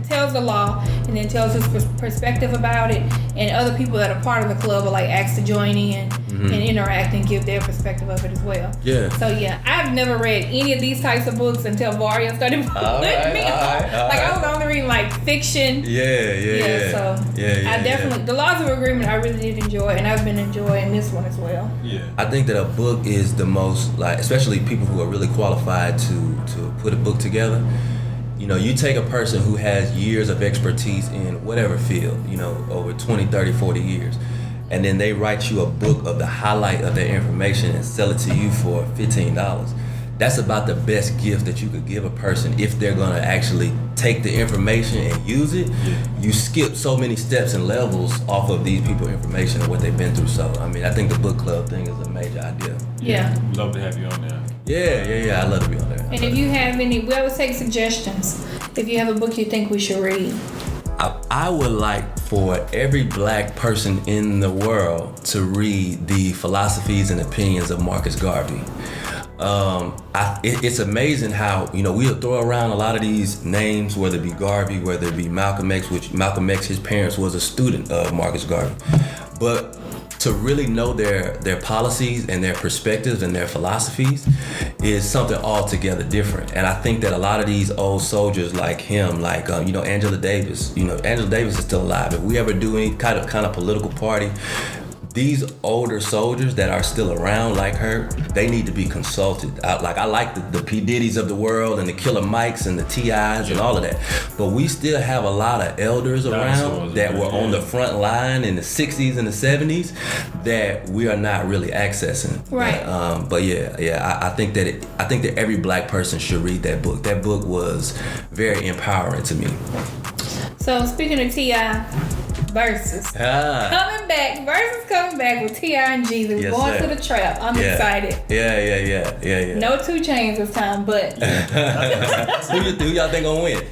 tells the law and then tells his perspective about it, and other people that are part of the club are like asked to join in and interact and give their perspective of it as well. So I've never read any of these types of books until Vario started putting me on. I was only reading like fiction. I definitely, the Laws of Agreement I really did enjoy, and I've been enjoying this one as well. I think that a book is the most, like, especially people who are really qualified to put a book together. You take a person who has years of expertise in whatever field, over 20, 30, 40 years, and then they write you a book of the highlight of their information and sell it to you for $15. That's about the best gift that you could give a person if they're gonna actually take the information and use it. You skip so many steps and levels off of these people's information and what they've been through. So, I think the book club thing is a major idea. We'd love to have you on there. Yeah, I'd love to be on there. And if you have any, we always take suggestions. If you have a book you think we should read. I would like for every black person in the world to read the philosophies and opinions of Marcus Garvey. It's amazing how, you know, we'll throw around a lot of these names, whether it be Garvey, whether it be Malcolm X, which Malcolm X, his parents was a student of Marcus Garvey. But to really know their policies and their perspectives and their philosophies is something altogether different. And I think that a lot of these old soldiers like him, like you know, Angela Davis is still alive. If we ever do any kind of political party, these older soldiers that are still around like her, they need to be consulted. I like the P. Diddy's of the world and the Killer Mikes and the T.I.'s and all of that. But we still have a lot of elders around that were on the front line in the 60s and the 70s that we are not really accessing. Right. But I think that every black person should read that book. That book was very empowering to me. So speaking of T.I., Versus coming back with T.I. and Jeezy. Yes, going sir. to the trap. I'm excited. Yeah. No 2 Chainz this time, but who y'all think gonna win?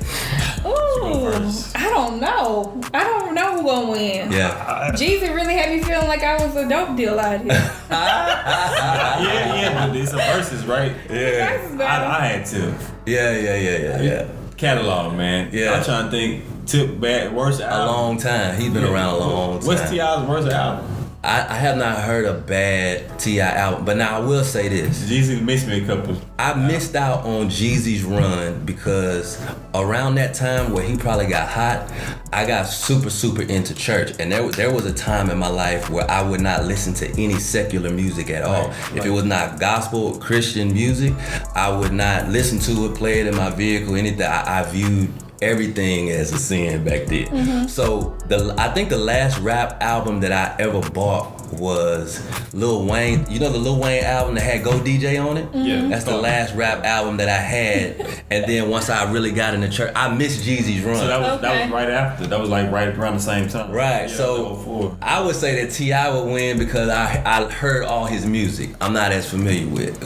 ooh, I don't know who gonna win. Yeah. Jeezy really had me feeling like I was a dope deal out here. yeah, but it's a versus, right? Yeah. Versus battle. I had to. Yeah. Catalog, man. Yeah. I'm trying to think. Tip bad worst album. A long time. He's been around a long time. What's T.I.'s worst album? I have not heard a bad T.I. album, but now I will say this. Jeezy missed me a couple. I missed out on Jeezy's run because around that time where he probably got hot, I got super into church. And there was a time in my life where I would not listen to any secular music at all. If it was not gospel, Christian music, I would not listen to it, play it in my vehicle, anything. I viewed everything as a sin back then. Mm-hmm. So I think the last rap album that I ever bought was Lil Wayne. You know the Lil Wayne album that had Go DJ on it? Yeah. That's the last rap album that I had. And then once I really got into church, I missed Jeezy's run. So that was right after. That was like right around the same time. Right. Yeah, so I would say that T.I. would win because I heard all his music. I'm not as familiar with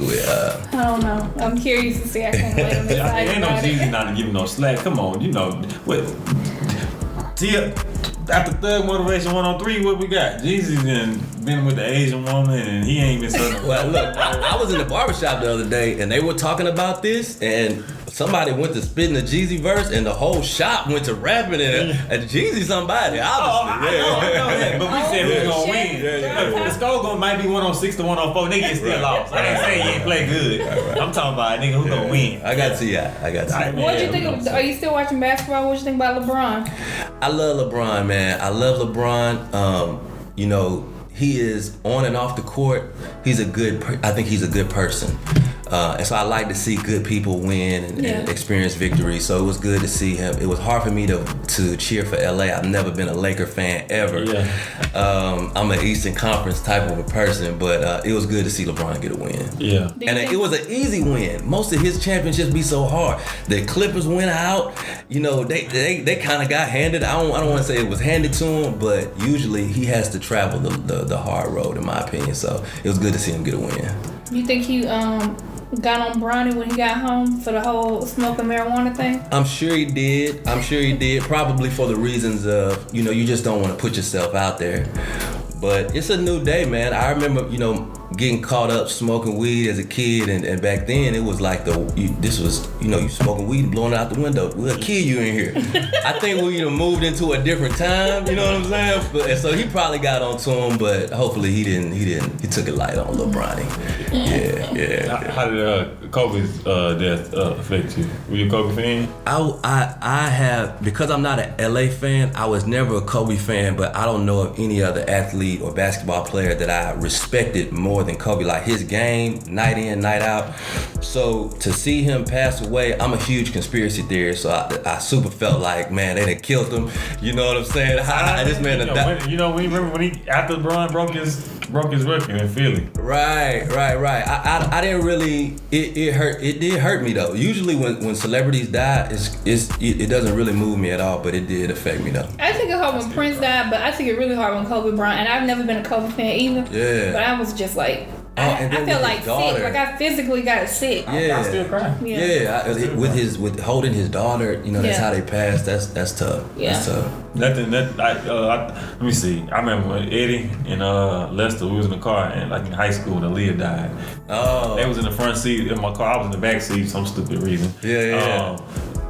I don't know. I'm curious to see. I can't wait. I'm excited. Ain't no about Jeezy it. not to give him no slack. Come on, you know what? T.I. After Thug Motivation 103, what we got? Jeezy's been with the Asian woman and he ain't been so. Well, look, I was in the barbershop the other day and they were talking about this and somebody went to spitting the Jeezy verse and the whole shop went to rapping and Jeezy somebody, obviously. I know that, but we said who's gonna win. The score might be 106 to 104. Nigga still lost. I ain't saying he ain't play good. I'm talking about nigga who gonna win. I got T.I. What you think? Are you still watching basketball? What you think about LeBron? I love LeBron, man. I love LeBron. You know, he is on and off the court. I think he's a good person. And so I like to see good people win and experience victory. So it was good to see him. It was hard for me to cheer for LA. I've never been a Laker fan ever. Yeah. I'm an Eastern Conference type of a person, but it was good to see LeBron get a win. Yeah. And it was an easy win. Most of his championships be so hard. The Clippers went out. You know, they kind of got handed. I don't want to say it was handed to him, but usually he has to travel the hard road, in my opinion. So it was good to see him get a win. You think he got on Bronny when he got home for the whole smoking marijuana thing? I'm sure he did. Probably for the reasons of, you know, you just don't want to put yourself out there. But it's a new day, man. I remember, you know, getting caught up smoking weed as a kid, and back then it was like you smoking weed and blowing it out the window. We'll kill you in here. I think we moved into a different time. You know what I'm saying? And so he probably got onto him, but hopefully he didn't. He took it light on Lil Bronny. Yeah. How did Kobe's death affect you? Were you a Kobe fan? I have, because I'm not an LA fan. I was never a Kobe fan, but I don't know of any other athlete or basketball player that I respected more than Kobe. Like his game, night in, night out. So to see him pass away, I'm a huge conspiracy theorist. So I super felt like, man, they done killed him. You know what I'm saying? This man, when he after LeBron broke his record in Philly. Right. I didn't really. It hurt. It did hurt me though. Usually when celebrities die, it doesn't really move me at all, but it did affect me though. I think it hard when Prince died, but I think it really hard when Kobe Bryant. And I've never been a Kobe fan either. Yeah. But I was just like, and then I feel with like his daughter. sick. Like I physically got sick. Yeah. I still cry. With holding his daughter, you know, that's Yeah. how they passed. That's tough. Yeah. That's tough. Let me see. I remember when Eddie and Lester, we was in the car, and like in high school, when Aaliyah died. Oh. They was in the front seat in my car. I was in the back seat for some stupid reason. Yeah.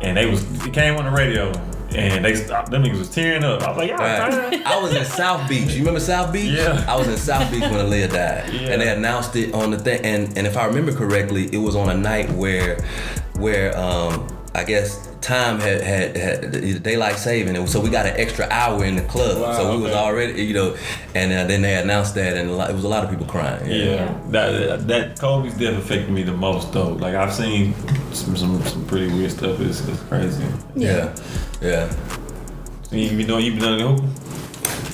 And it came on the radio, and they stopped. Them niggas was tearing up. I was like, y'all crying? I was in South Beach. You remember South Beach? Yeah. I was in South Beach when Aaliyah died. Yeah. And they announced it on the thing. And if I remember correctly, it was on a night where I guess time had daylight saving, and so we got an extra hour in the club. Wow, so we was okay. already, you know, and then they announced that, and it was a lot of people crying. Yeah. That Kobe's death affected me the most though. Like I've seen some pretty weird stuff. It's crazy. Yeah. You been doing hooping?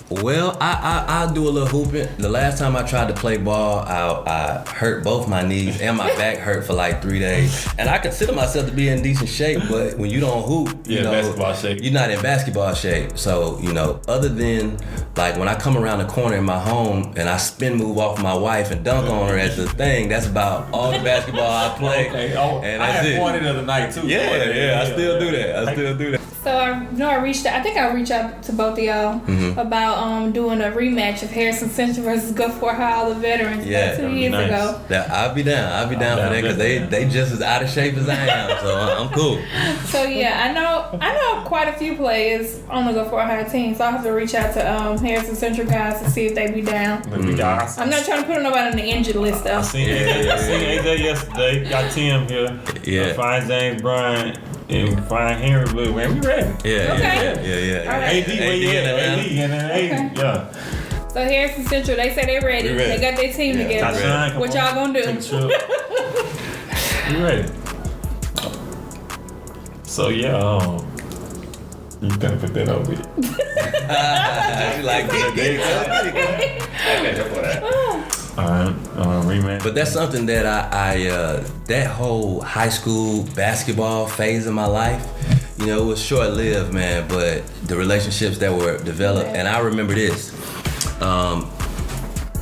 Well, I do a little hooping. The last time I tried to play ball, I hurt both my knees and my back hurt for like 3 days. And I consider myself to be in decent shape, but when you don't hoop, you know, basketball shape. You're not in basketball shape. So, you know, other than like when I come around the corner in my home and I spin move off my wife and dunk on her as the thing, that's about all the basketball I play. Okay. And I that's had it. pointed the other night too. Yeah, I still do that. So I reached out to both of y'all about doing a rematch of Harrison Central versus Gulfport High, all the veterans, Yeah, about 2 that'd be years nice. ago. I'll be down for that because they just as out of shape as I am. So I'm cool. So yeah, I know quite a few players on the Gulfport High team, so I have to reach out to Harrison Central guys to see if they be down. I'm not trying to put nobody on the injured list though. I seen AJ yesterday. Got Tim here. Yeah. Find James Bryant and find Henry. But man, we ready. Yeah. All right. AD, where you at? AD. Yeah. So Harrison Central, they say they ready. We ready. They got their team together. Tashawn, come What on. y'all gonna do? Take a trip. You ready? So yeah, you gotta put that over it. You like Alright, rematch. But that's something that I that whole high school basketball phase of my life, you know, it was short lived, man. But the relationships that were developed, and I remember this.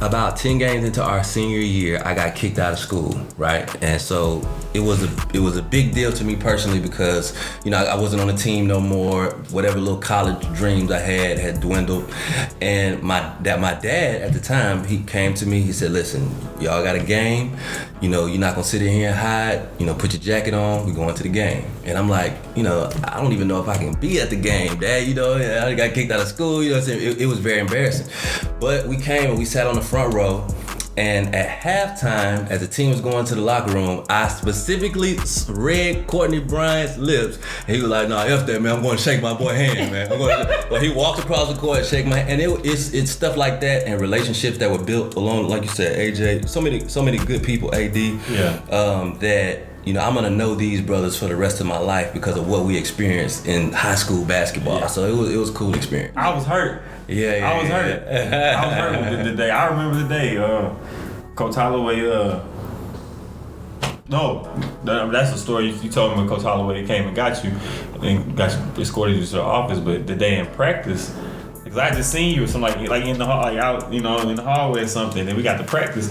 About 10 games into our senior year, I got kicked out of school, right? And so it was a big deal to me personally because, you know, I wasn't on the team no more. Whatever little college dreams I had dwindled. And my dad at the time, he came to me, he said, listen, y'all got a game. You know, you're not gonna sit in here and hide. You know, put your jacket on, we're going to the game. And I'm like, you know, I don't even know if I can be at the game, Dad. You know, I got kicked out of school, you know what I'm saying? It was very embarrassing. But we came and we sat on the front row, and at halftime, as the team was going to the locker room, I specifically read Courtney Bryant's lips, and he was like, "Nah, F that, man. I'm going to shake my boy hand, man." Well, he walked across the court, shake my hand, and it's stuff like that, and relationships that were built along, like you said, AJ. So many good people, AD. Yeah. That. You know, I'm gonna know these brothers for the rest of my life because of what we experienced in high school basketball. Yeah. So it was a cool experience. I was hurt. Yeah. I was hurt. I was hurt the day. I remember the day. Coach Holloway. No, that's the story you told me when Coach Holloway came and got you escorted you to the office. But the day in practice, because I just seen you or something like in the hall, like out, you know, in the hallway or something. And we got to practice.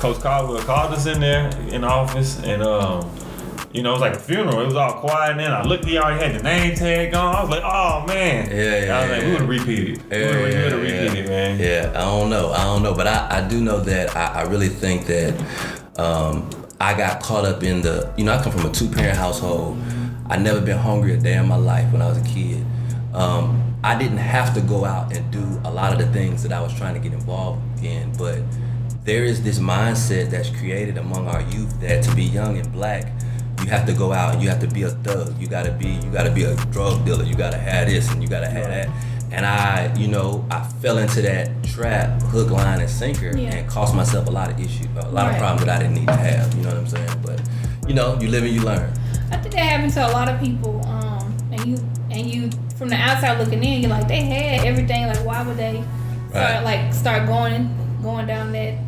Coach Caldwell called us in there in the office, and you know, it was like a funeral. It was all quiet, and then I looked, he already had the name tag on. I was like, oh man. Yeah. I was like, we would have repeated. We would have repeated, man. Yeah, I don't know, but I do know that I really think that I got caught up in the, you know, I come from a 2-parent household. I never been hungry a day in my life when I was a kid. I didn't have to go out and do a lot of the things that I was trying to get involved in, but there is this mindset that's created among our youth that to be young and black, you have to go out and you have to be a thug. You gotta be a drug dealer. You gotta have this and you gotta have that. And I fell into that trap, hook, line, and sinker, and cost myself a lot of issues, a lot of problems that I didn't need to have. You know what I'm saying? But you know, you live and you learn. I think that happened to a lot of people. And you from the outside looking in, you're like, they had everything. Like, why would they start going down that?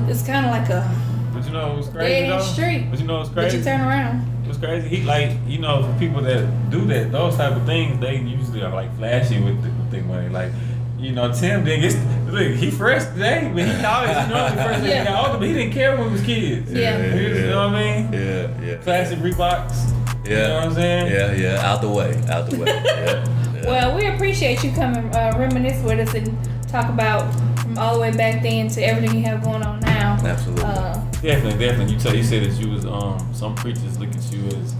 It's kind of like a But you know what's crazy dead end though? street. But you know what's But crazy? you turn around. What's crazy? He for people that do that, those type of things, they usually are like flashy with their money. Like, Tim didn't get. Look, he fresh today, but he always normally fresh when he got older, but he didn't care when he was kids. Yeah. You know what I mean? Yeah. Classic Reeboks. Yeah. You know what I'm saying? Yeah. Out the way. Yeah. Well, we appreciate you coming reminisce with us and talk about from all the way back then to everything you have going on now. Absolutely. Definitely. You said that you was some preachers look at you as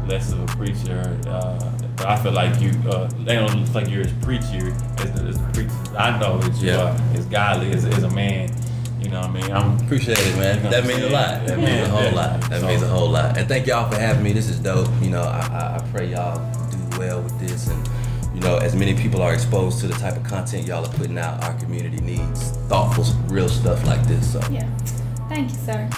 less of a preacher. But I feel like you they don't look like you're as preacher as the preachers I know that you are, as godly as a man. You know what I mean? Appreciate it, man. That means a lot. That means a whole lot. That means a whole lot. And thank y'all for having me. This is dope. I pray y'all do well with this, and as many people are exposed to the type of content y'all are putting out, our community needs thoughtful, real stuff like this. So yeah, thank you, sir.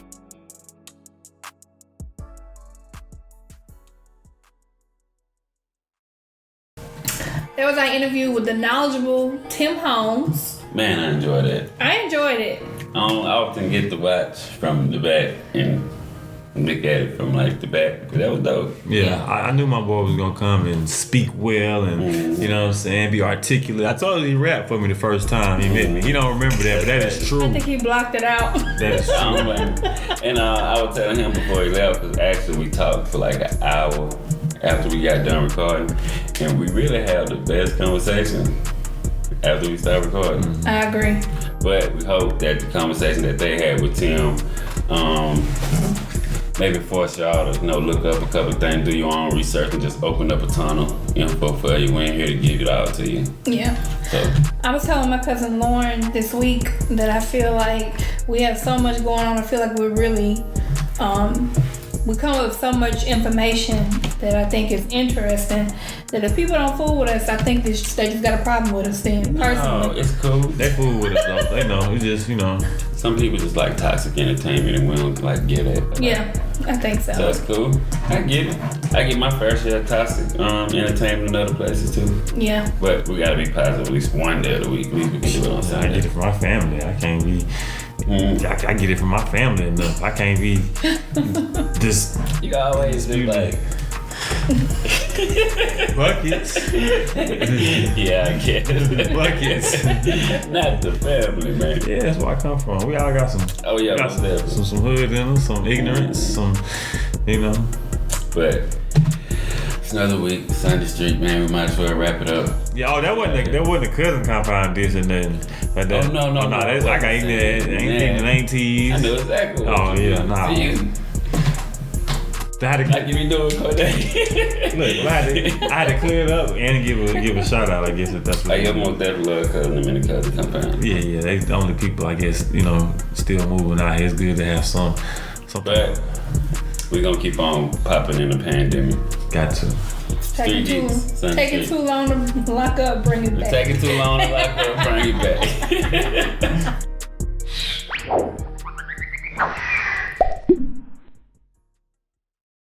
There was our interview with the knowledgeable Tim Holmes. Man, I enjoyed it. I enjoyed it. I don't often get to watch from the back and look at it from like the back, but that was dope. Yeah, I knew my boy was gonna come and speak well and you know what I'm saying, be articulate. I told him he rapped for me the first time he met me. He don't remember that, but that is true. I think he blocked it out. That is true. And I was telling him before he left, because actually we talked for like an hour after we got done recording, and we really had the best conversation after we started recording. I agree. But we hope that the conversation that they had with Tim maybe force y'all to look up a couple of things, do your own research, and just open up a ton of info for you. We ain't here to give it all to you. Yeah. So I was telling my cousin Lauren this week that I feel like we have so much going on. I feel like we're really we come up with so much information that I think is interesting, that if people don't fool with us, I think they just got a problem with us then, personally. no, it's cool. They fool with us though. They know. It's just, Some people just like toxic entertainment and we don't like get it. Yeah, I think so. So it's cool. I get it. I get my fair share of toxic entertainment in other places too. Yeah. But we gotta be positive at least one day of the week. At least we can do it on I Sunday. get it from my family. I can't be. I get it from my family enough. I can't be just. You always be like buckets. yeah, I get it. Buckets. Not the family, man. Yeah, that's where I come from. We all got some. Oh yeah, got most definitely. some hood in us, some ignorance, some. But it's another week, Sunday Street, man. We might as well wrap it up. Yeah, that wasn't the cousin compound dish and nothing. Like that. Oh no. I got ignorant. Ain't teased. I know exactly what Oh yeah, nah. Like you be doing Kodak. Look, I had to clear it up and give a shout out. I guess if that's what. I give most definitely love cousin them in the cousin compound. Yeah, they the only people I guess still moving out here. It's good to have something. But we're gonna keep on popping in the pandemic. Got to. Taking too long to lock up, bring it back. Taking too long to lock up, bring it back.